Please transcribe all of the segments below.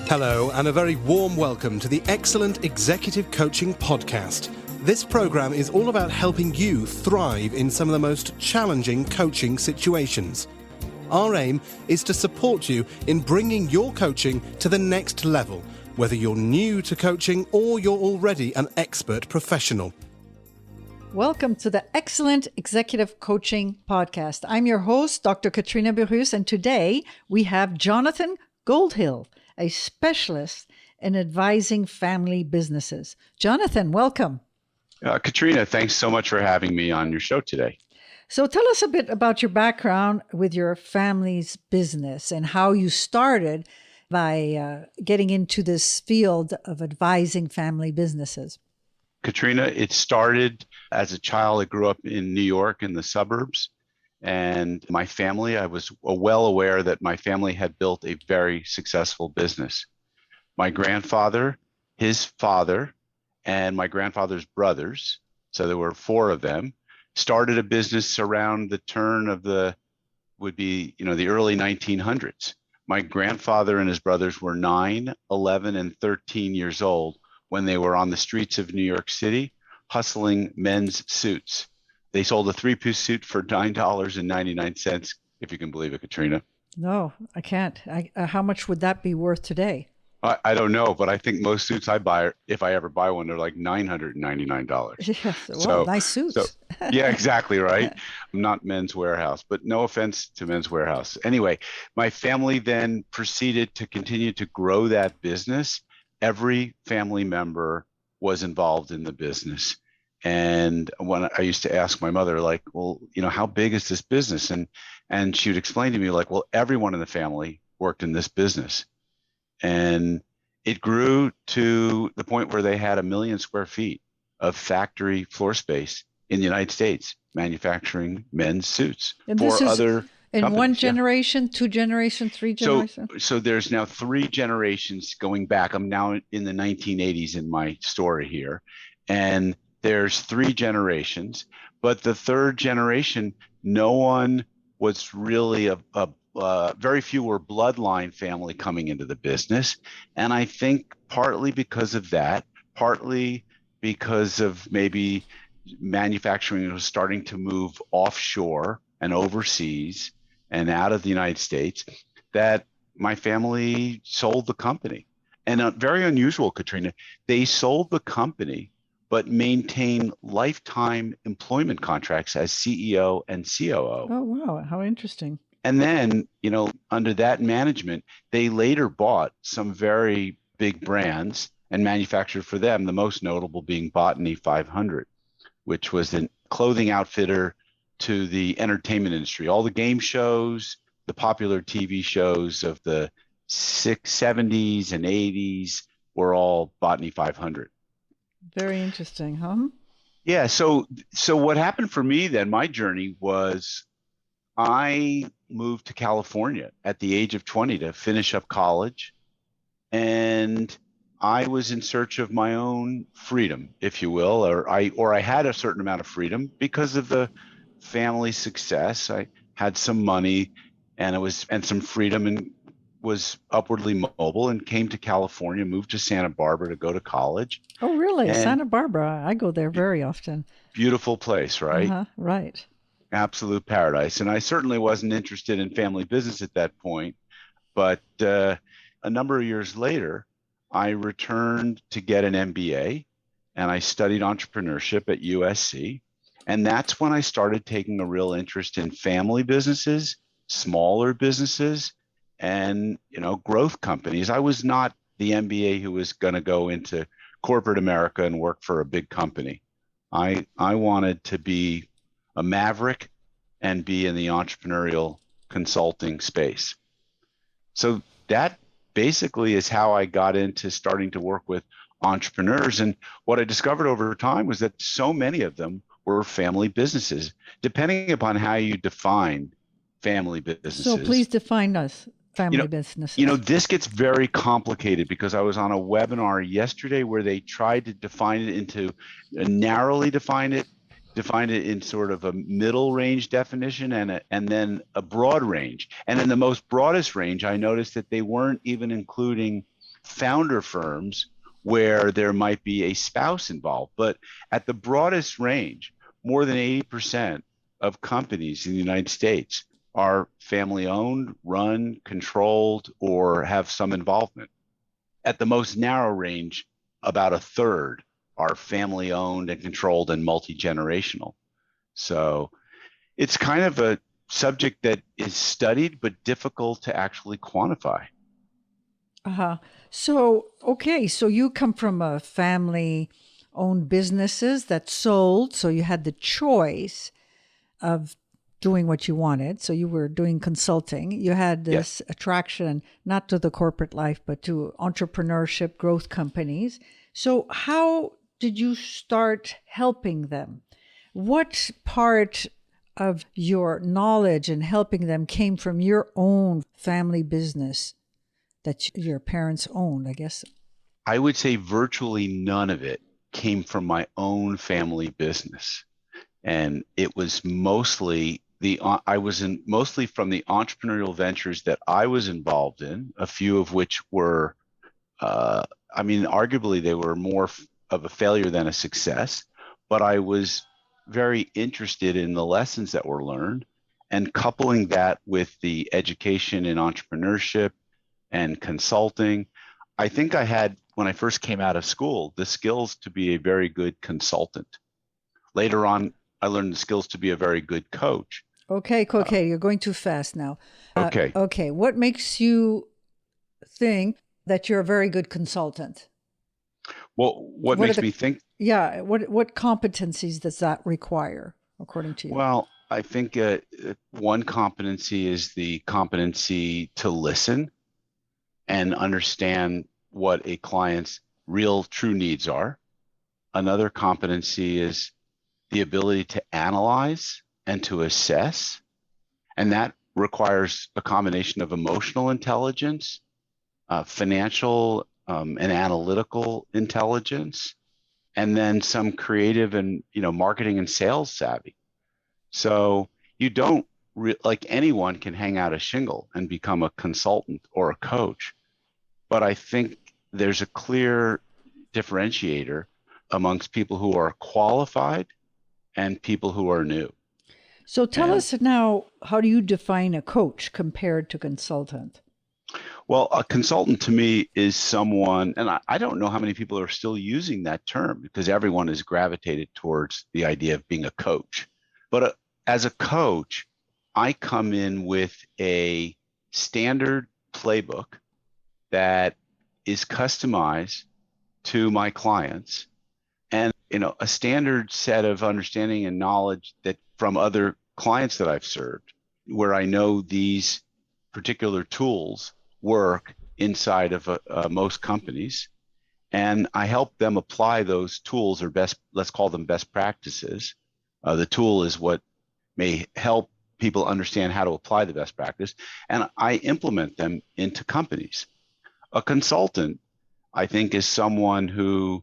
Hello, and a very warm welcome to the Excellent Executive Coaching Podcast. This program is all about helping you thrive in some of the most challenging coaching situations. Our aim is to support you in bringing your coaching to the next level, whether you're new to coaching or you're already an expert professional. Welcome to the Excellent Executive Coaching Podcast. I'm your host, Dr. Katrina Berus, and today we have Jonathan Goldhill, a specialist in advising family businesses. Jonathan, welcome. Katrina, thanks so much for having me on your show today. So tell us a bit about your background with your family's business and how you started by getting into this field of advising family businesses. Katrina, it started as a child. I grew up in New York in the suburbs. And my family, I was well aware that my family had built a very successful business. My grandfather, his father, and my grandfather's brothers, so there were four of them, started a business around the turn of the early 1900s. My grandfather and his brothers were 9, 11, and 13 years old when they were on the streets of New York City hustling men's suits. They sold a three-piece suit for $9.99, if you can believe it, Katrina. No, I can't. How much would that be worth today? I don't know, but I think most suits I buy, if I ever buy one, they're like $999. Yes, well, nice suits. Yeah, exactly right. Not Men's Warehouse, but no offense to Men's Warehouse. Anyway, my family then proceeded to continue to grow that business. Every family member was involved in the business. And when I used to ask my mother, like, well, how big is this business? And she would explain to me, like, well, everyone in the family worked in this business. And it grew to the point where they had 1 million square feet of factory floor space in the United States, manufacturing men's suits for other in companies. One generation, two generations, three generations? So there's now 3 generations going back. I'm now in the 1980s in my story here. And there's 3 generations, but the third generation, no one was really very few were bloodline family coming into the business. And I think partly because of that, partly because of maybe manufacturing was starting to move offshore and overseas and out of the United States, that my family sold the company. And very unusual, Katrina, they sold the company but maintain lifetime employment contracts as CEO and COO. Oh, wow. How interesting. And then, under that management, they later bought some very big brands and manufactured for them, the most notable being Botany 500, which was a clothing outfitter to the entertainment industry. All the game shows, the popular TV shows of the 70s and 80s were all Botany 500. Very interesting, huh? Yeah. So what happened for me then, my journey was I moved to California at the age of 20 to finish up college. And I was in search of my own freedom, if you will, or I had a certain amount of freedom because of the family success. I had some money and some freedom and was upwardly mobile and came to California, moved to Santa Barbara to go to college. Oh, really? And Santa Barbara. I go there very often. Beautiful place, right? Uh-huh, right. Absolute paradise. And I certainly wasn't interested in family business at that point. But a number of years later, I returned to get an MBA and I studied entrepreneurship at USC. And that's when I started taking a real interest in family businesses, smaller businesses, and growth companies. I was not the MBA who was going to go into corporate America and work for a big company. I wanted to be a maverick and be in the entrepreneurial consulting space. So that basically is how I got into starting to work with entrepreneurs. And what I discovered over time was that so many of them were family businesses, depending upon how you define family businesses. So please define us. Family businesses. This gets very complicated because I was on a webinar yesterday where they tried to narrowly define it defined it in sort of a middle range definition and then a broad range. And in the most broadest range, I noticed that they weren't even including founder firms where there might be a spouse involved. But at the broadest range, more than 80% of companies in the United States are family owned, run, controlled, or have some involvement. At the most narrow range, about a third are family owned and controlled and multi-generational. So it's kind of a subject that is studied but difficult to actually quantify. Uh-huh. So, okay, so you come from a family-owned businesses that sold, so you had the choice of doing what you wanted. So you were doing consulting. You had this attraction not to the corporate life, but to entrepreneurship, growth companies. So how did you start helping them? What part of your knowledge and helping them came from your own family business that your parents owned, I guess? I would say virtually none of it came from my own family business. And it was mostly mostly from the entrepreneurial ventures that I was involved in, a few of which were, arguably they were more of a failure than a success, but I was very interested in the lessons that were learned and coupling that with the education in entrepreneurship and consulting. I think I had, when I first came out of school, the skills to be a very good consultant. Later on, I learned the skills to be a very good coach. Okay, you're going too fast now. Okay. What makes you think that you're a very good consultant? Well, what makes me think? Yeah, what competencies does that require, according to you? Well, I think one competency is the competency to listen and understand what a client's real true needs are. Another competency is the ability to analyze and to assess. And that requires a combination of emotional intelligence, financial and analytical intelligence, and then some creative and marketing and sales savvy. So you don't like anyone can hang out a shingle and become a consultant or a coach. But I think there's a clear differentiator amongst people who are qualified and people who are new. So tell us now, how do you define a coach compared to consultant? Well, a consultant to me is someone, and I don't know how many people are still using that term because everyone has gravitated towards the idea of being a coach. But as a coach, I come in with a standard playbook that is customized to my clients and a standard set of understanding and knowledge that from other clients that I've served, where I know these particular tools work inside of most companies, and I help them apply those tools, or let's call them best practices. The tool is what may help people understand how to apply the best practice, and I implement them into companies. A consultant, I think, is someone who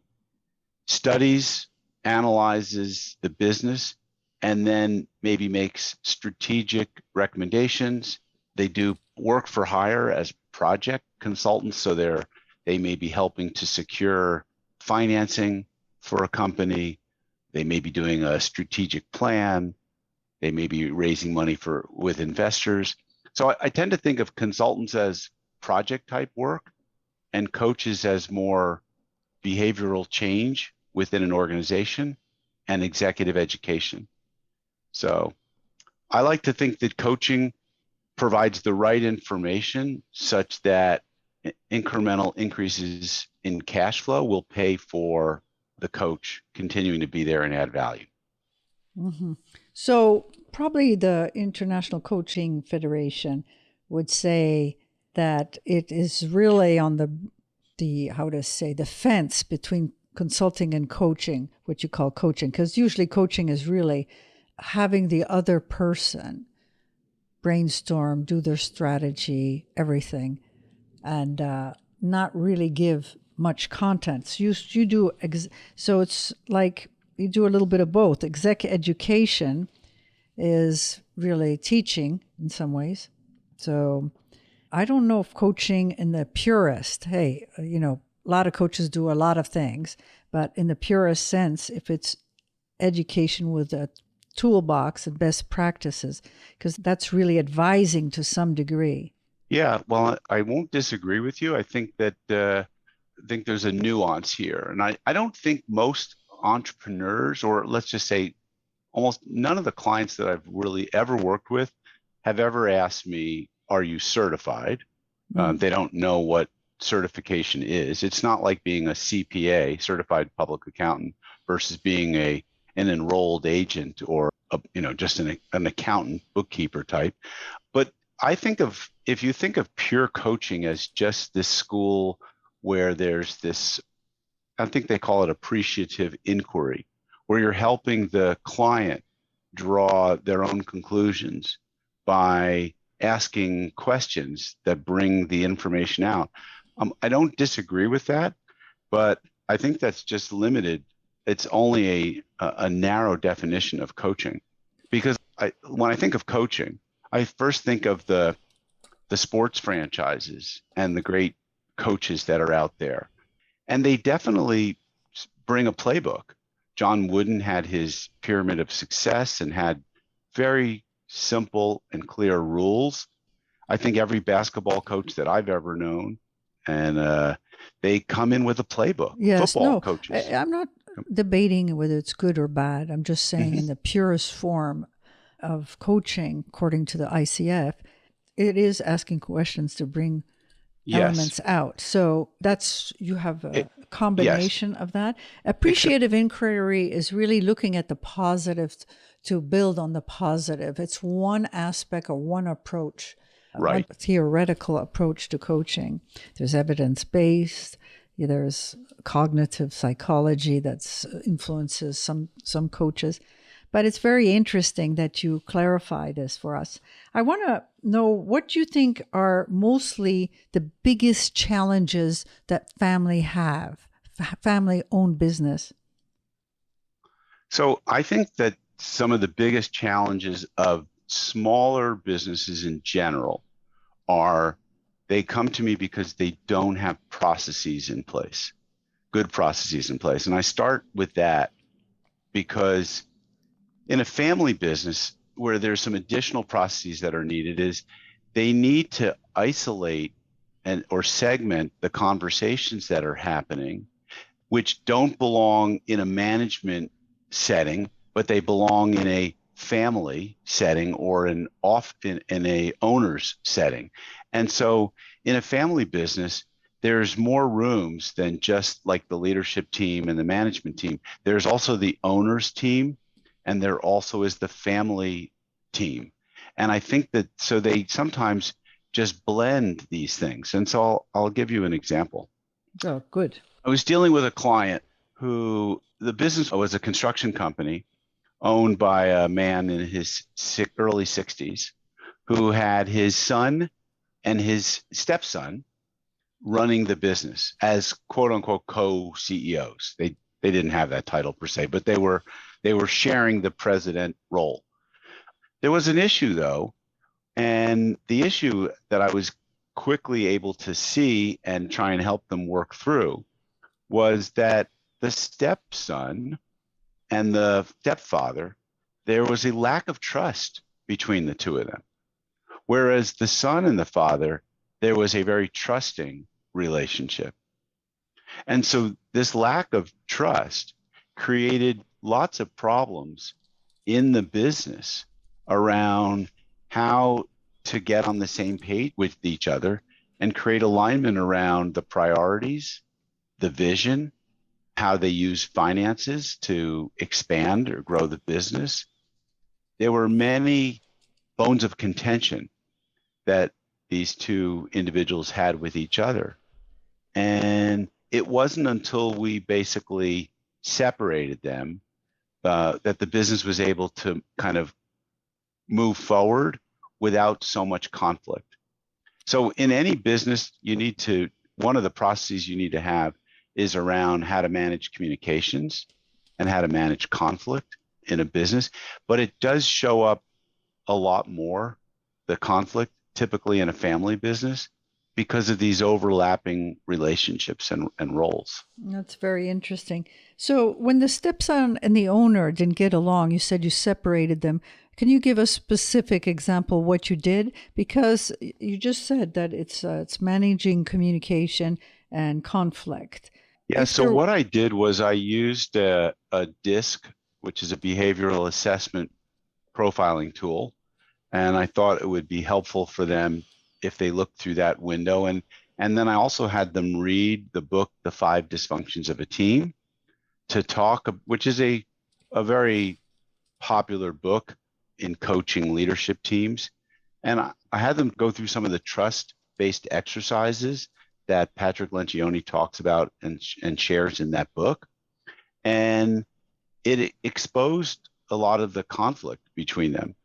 studies, analyzes the business, and then maybe makes strategic recommendations. They do work for hire as project consultants, so they may be helping to secure financing for a company. They may be doing a strategic plan. They may be raising money with investors. So I tend to think of consultants as project type work and coaches as more behavioral change within an organization and executive education. So I like to think that coaching provides the right information such that incremental increases in cash flow will pay for the coach continuing to be there and add value. Mm-hmm. So probably the International Coaching Federation would say that it is really on the fence between consulting and coaching, what you call coaching, because usually coaching is really having the other person brainstorm, do their strategy, everything, and not really give much content. So you do, so it's like you do a little bit of both. Exec education is really teaching in some ways. So I don't know if coaching in the purest, hey, a lot of coaches do a lot of things, but in the purest sense, if it's education with a toolbox and best practices, because that's really advising to some degree. Yeah, well, I won't disagree with you. I think that I think there's a nuance here. And I don't think most entrepreneurs, or let's just say almost none of the clients that I've really ever worked with have ever asked me, are you certified? They don't know what certification is. It's not like being a CPA, certified public accountant, versus being an enrolled agent or just an accountant, bookkeeper type. But if you think of pure coaching as just this school where there's this, I think they call it appreciative inquiry, where you're helping the client draw their own conclusions by asking questions that bring the information out. I don't disagree with that, but I think that's just limited. It's only a narrow definition of coaching, because when I think of coaching, I first think of the sports franchises and the great coaches that are out there, and they definitely bring a playbook. John Wooden had his pyramid of success and had very simple and clear rules. I think every basketball coach that I've ever known, and they come in with a playbook. Yes, Football coaches. I'm not debating whether it's good or bad. I'm just saying in the purest form of coaching, according to the ICF, it is asking questions to bring elements out. So you have a combination of that. Appreciative inquiry is really looking at the positive to build on the positive. It's one aspect or one approach, right? One theoretical approach to coaching. There's evidence-based. There's cognitive psychology that influences some coaches. But it's very interesting that you clarify this for us. I want to know what you think are mostly the biggest challenges that family-owned business. So I think that some of the biggest challenges of smaller businesses in general are they come to me because they don't have processes in place, good processes in place. And I start with that because in a family business where there's some additional processes that are needed is they need to isolate or segment the conversations that are happening, which don't belong in a management setting, but they belong in a family setting or in a owner's setting. And so in a family business, there's more rooms than just like the leadership team and the management team. There's also the owner's team, and there also is the family team. And I think that so they sometimes just blend these things. And so I'll give you an example. Oh, good. I was dealing with a client who the business was a construction company owned by a man in his early 60s who had his son and his stepson running the business as quote unquote co-CEOs. They didn't have that title per se, but they were sharing the president role. There was an issue though, and the issue that I was quickly able to see and try and help them work through was that the stepson and the stepfather, there was a lack of trust between the two of them. Whereas the son and the father, there was a very trusting relationship. And so this lack of trust created lots of problems in the business around how to get on the same page with each other and create alignment around the priorities, the vision, how they use finances to expand or grow the business. There were many bones of contention that these two individuals had with each other. And it wasn't until we basically separated them that the business was able to kind of move forward without so much conflict. So in any business, one of the processes you need to have is around how to manage communications, and how to manage conflict in a business. But it does show up a lot more, the conflict, typically in a family business, because of these overlapping relationships and roles. That's very interesting. So when the stepson and the owner didn't get along, you said you separated them. Can you give a specific example what you did? Because you just said that it's managing communication and conflict. Yeah, so what I did was I used a DISC, which is a behavioral assessment profiling tool, and I thought it would be helpful for them if they looked through that window. And then I also had them read the book, The 5 Dysfunctions of a Team, to talk, which is a very popular book in coaching leadership teams. And I had them go through some of the trust-based exercises that Patrick Lencioni talks about and shares in that book. And it exposed a lot of the conflict between them.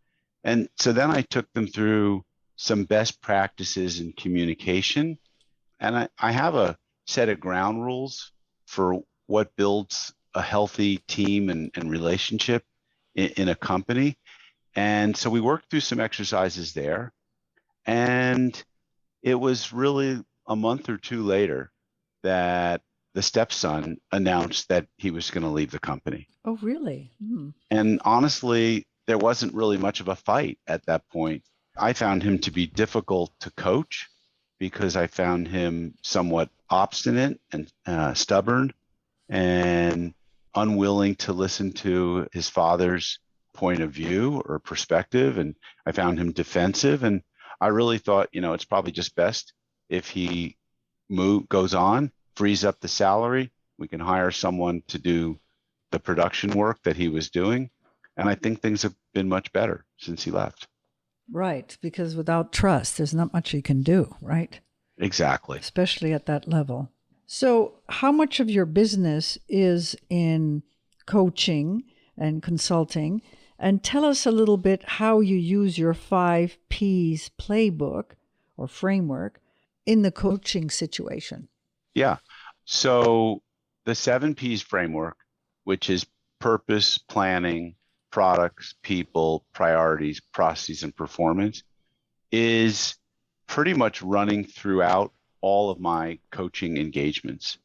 And so then I took them through some best practices in communication. And I have a set of ground rules for what builds a healthy team and relationship in a company. And so we worked through some exercises there. And it was really a month or two later that the stepson announced that he was going to leave the company. Oh, really? And honestly, there wasn't really much of a fight at that point. I found him to be difficult to coach because I found him somewhat obstinate and stubborn and unwilling to listen to his father's point of view or perspective. And I found him defensive. And I really thought, it's probably just best if he goes on, frees up the salary. We can hire someone to do the production work that he was doing. And I think things have been much better since he left. Right, because without trust, there's not much you can do, right? Exactly. Especially at that level. So how much of your business is in coaching and consulting? And tell us a little bit how you use your 5 Ps playbook or framework in the coaching situation. Yeah. So the 7 Ps framework, which is purpose, planning, products, people, priorities, processes, and performance, is pretty much running throughout all of my coaching engagements.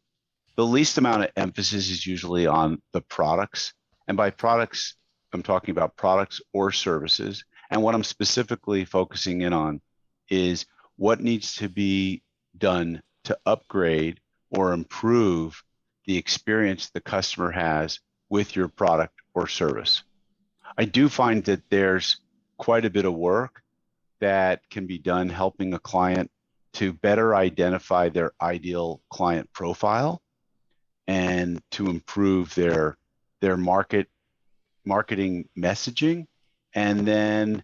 The least amount of emphasis is usually on the products. And by products, I'm talking about products or services. And what I'm specifically focusing in on is what needs to be done to upgrade or improve the experience the customer has with your product or service. I do find that there's quite a bit of work that can be done helping a client to better identify their ideal client profile and to improve their marketing messaging, and then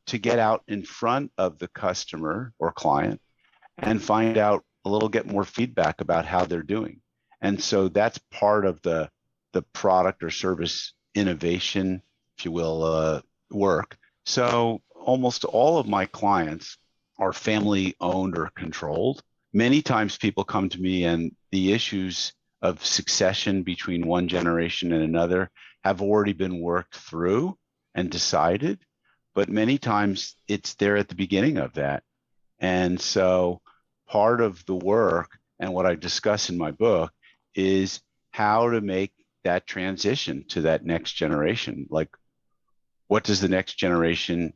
to get out in front of the customer or client and find out get more feedback about how they're doing. And so that's part of the product or service innovation, if you will, work. So almost all of my clients are family owned or controlled. Many times people come to me and the issues of succession between one generation and another have already been worked through and decided, but many times it's there at the beginning of that. And so part of the work and what I discuss in my book is how to make that transition to that next generation. Like, what does the next generation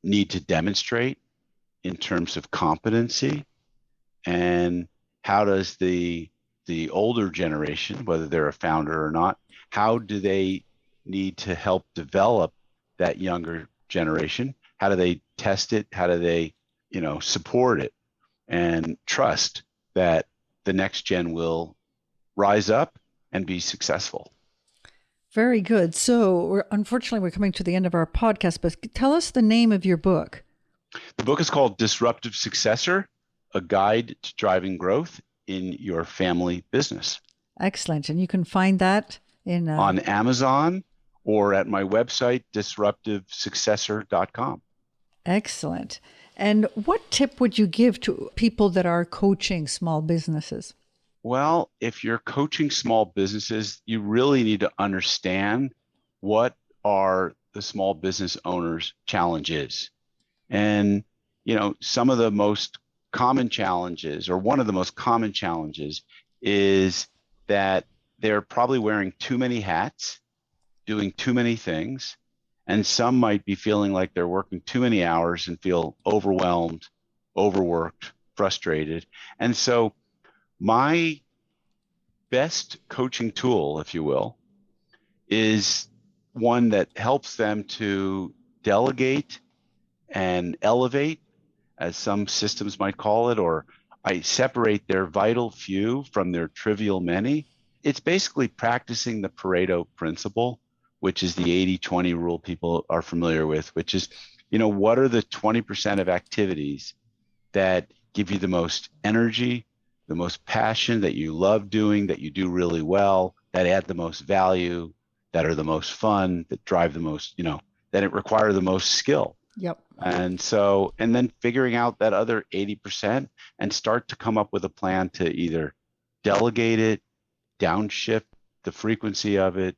need to demonstrate in terms of competency? And how does the older generation, whether they're a founder or not, how do they need to help develop that younger generation? How do they test it? How do they, support it and trust that the next gen will rise up and be successful? Very good. So unfortunately, we're coming to the end of our podcast, but tell us the name of your book. The book is called Disruptive Successor, A Guide to Driving Growth in Your Family Business. Excellent. And you can find that on Amazon or at my website, disruptivesuccessor.com. Excellent. And what tip would you give to people that are coaching small businesses? Well, if you're coaching small businesses, you really need to understand what are the small business owners' challenges. And, some of the most common challenges, or one of the most common challenges, is that they're probably wearing too many hats, doing too many things, and some might be feeling like they're working too many hours and feel overwhelmed, overworked, frustrated. And so my best coaching tool, if you will, is one that helps them to delegate and elevate, as some systems might call it, or I separate their vital few from their trivial many. It's basically practicing the Pareto principle, which is the 80-20 rule people are familiar with, which is, what are the 20% of activities that give you the most energy, the most passion, that you love doing, that you do really well, that add the most value, that are the most fun, that drive the most, that it require the most skill. Yep. And then figuring out that other 80% and start to come up with a plan to either delegate it, downshift the frequency of it,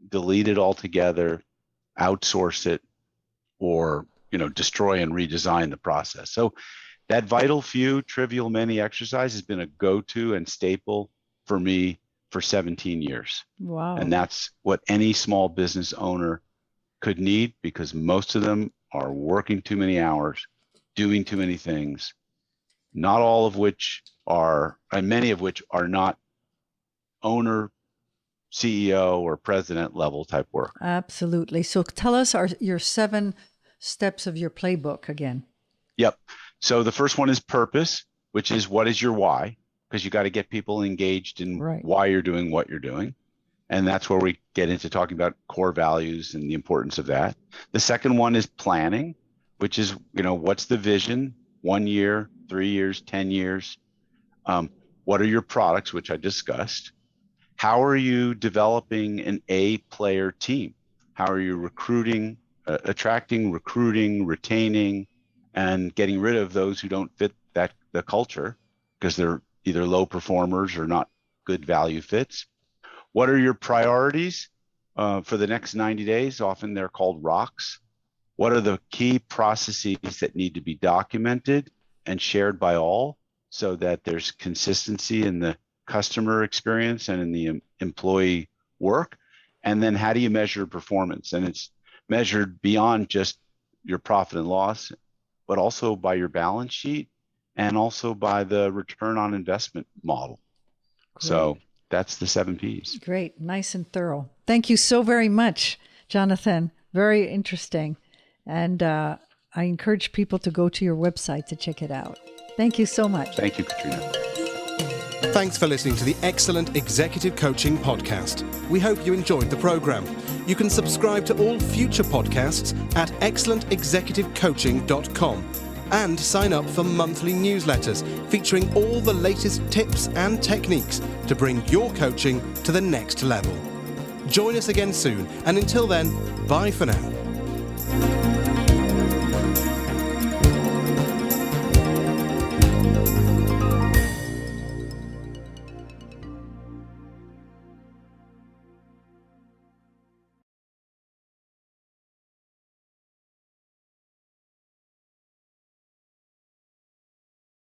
delete it altogether, outsource it, or, destroy and redesign the process. So that vital few, trivial many exercise has been a go-to and staple for me for 17 years. Wow. And that's what any small business owner could need, because most of them are working too many hours, doing too many things, not all of which are, and many of which are not owner, CEO, or president level type work. Absolutely. So tell us your 7 steps of your playbook again. Yep. So the first one is purpose, which is what is your why? Because you got to get people engaged in why you're doing what you're doing. And that's where we get into talking about core values and the importance of that. The second one is planning, which is, what's the vision? 1 year, 3 years, 10 years? What are your products, which I discussed? How are you developing an A-player team? How are you attracting, recruiting, retaining, and getting rid of those who don't fit the culture because they're either low performers or not good value fits? What are your priorities for the next 90 days? Often they're called rocks. What are the key processes that need to be documented and shared by all so that there's consistency in the customer experience and in the employee work? And then how do you measure performance? And it's measured beyond just your profit and loss, but also by your balance sheet and also by the return on investment model. Great. So that's the 7 Ps. Great. Nice and thorough. Thank you so very much, Jonathan. Very interesting. And I encourage people to go to your website to check it out. Thank you so much. Thank you, Katrina. Thanks for listening to the Excellent Executive Coaching Podcast. We hope you enjoyed the program. You can subscribe to all future podcasts at excellentexecutivecoaching.com and sign up for monthly newsletters featuring all the latest tips and techniques to bring your coaching to the next level. Join us again soon, and until then, bye for now.